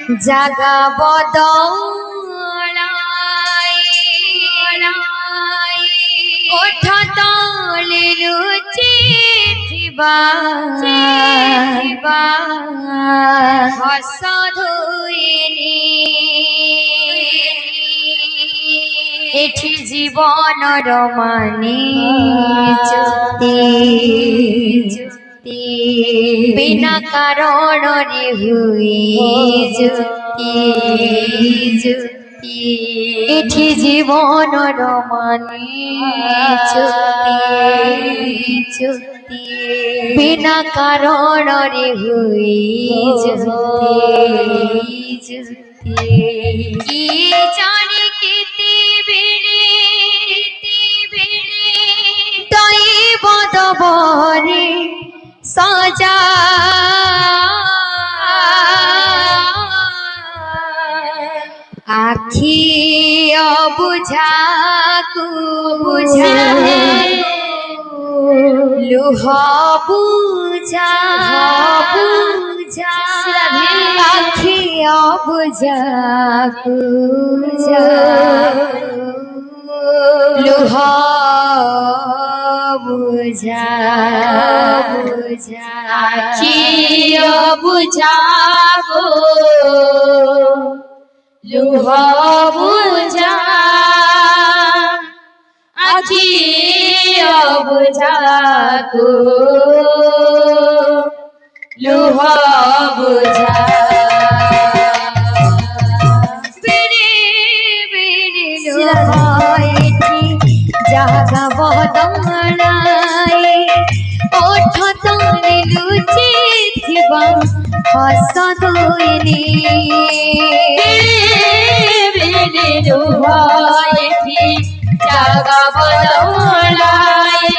জাগা বদলাই ওঠ তলে লুচি থিবা হস ধুইনি এঠি জীবনর মানে যুক্তি বিনা কারণরে হুই যুক্তি এঠি জীবনর মানে যুক্তি বিনা কারণরে হুই যুক্তি কি জানি কেতে বেড়ে তই বদবরে সজা আখি অবুঝাকু বুঝা লুহ বুঝা আখি অবুঝাকু লুহ বুঝা আখি অবুঝাকু লুহ বুঝা আখি অবুঝাকু লুহ বুঝা জাগা বদলাই ওঠ তলে লুচি থিবা হস ধুইনি জাগা বদলাই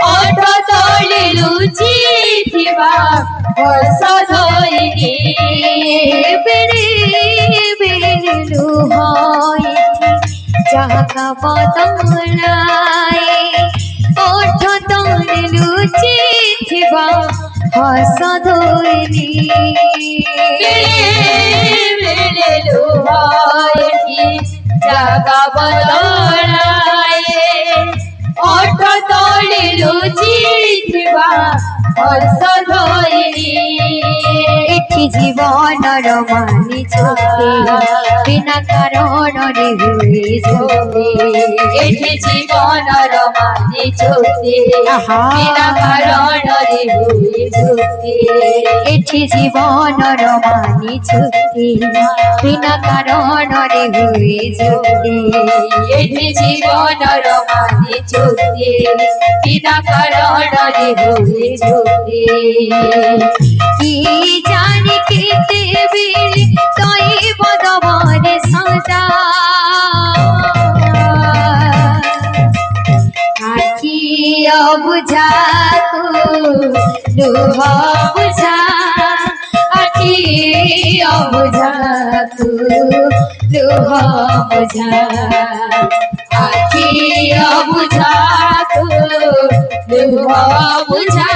ওঠ তলে লুচি থিবা হস ধুইনি জাগা বদলাই ওঠ তলে লুচি থিবা হস ধুইনি জাগা বদলাই ওঠ তলে লুচি থিবা হস ধুইনি এঠি জীবনর মানে চোখে বিনা কারণরে হুই যুক্তি এঠি জীবনর মানে চোখে বিনা কারণরে হুই যুক্তি এঠি জীবনর মানে চোখে বিনা কারণরে হুই যুক্তি এঠি জীবনর মানে চোখে বিনা কারণরে হুই যুক্তি কি জানি কেতে বেড়ে তই বদবরে সজা আখি অবুঝাকু লুহ বুঝা আখি অবুঝাকু লুহ বুঝা আখি অবুঝাকু লুহ বুঝা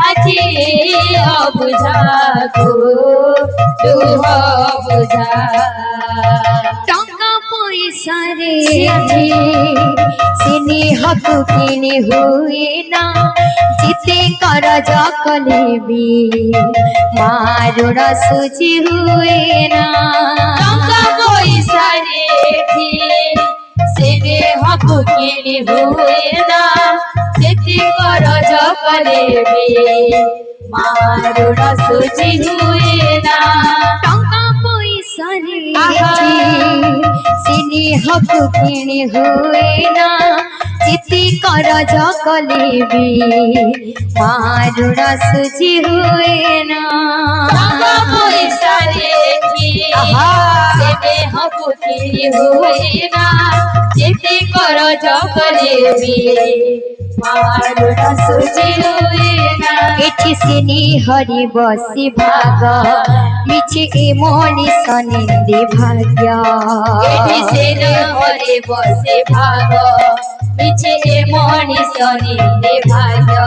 আখি অবুঝাকু লুহ বুঝা টঙ্কা পয়সা রে স্নেহকু কিনে হুয়ে না জিতে কর জকলেবি মারুণ সুচি হুয়ে না টঙ্কা পয়সা রে স্নেহকু কিনে হুয়ে না জিতে কর জকলেবি মারুণ সুচি হুয়ে না টঙ্কা পয়সা রে স্নেহকু কিনে হুয়ে না চিতি কর জকলেবি মারুণ সুচি হুয়ে না টাকা পয়সা রেখি স্নেহকু কিনে হুয়ে না চিতি কর জকলেবি মারুণ সুচি হুয়ে না এঠি স্নেহরে বসি ভাগ মিছে এ মনিষ নিন্দে ভাগ্য এঠি স্নেহরে বসে ভাগ मिछे मनीष निंदे भाग्य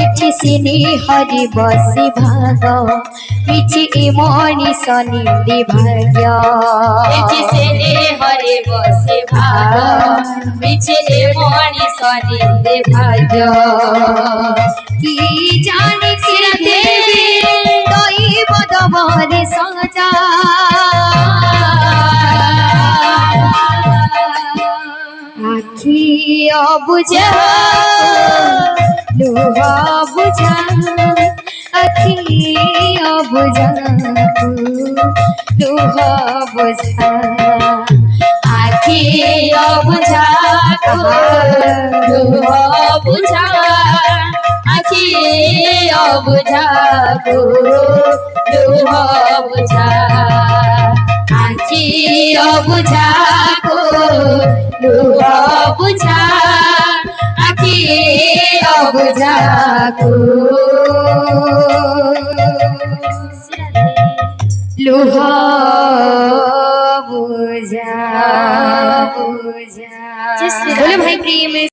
एठी सिनी हरि बसी भाग मिछे मनीष निंदे भाग्य एठी सिनी हरि बसी भाग मिछे मनीष निंदे भाग्य की जाने के देवी दैव दबरे सजा आखी बुझा लुहा बुझा आखी बुझा लुहा बुझा आखी बुझा लुहा बुझा आखी बुझा लुहा बुझा आखी बुझा लुहा बुझा आखी बुझा लुहा बुझा बोले भाई प्रिय में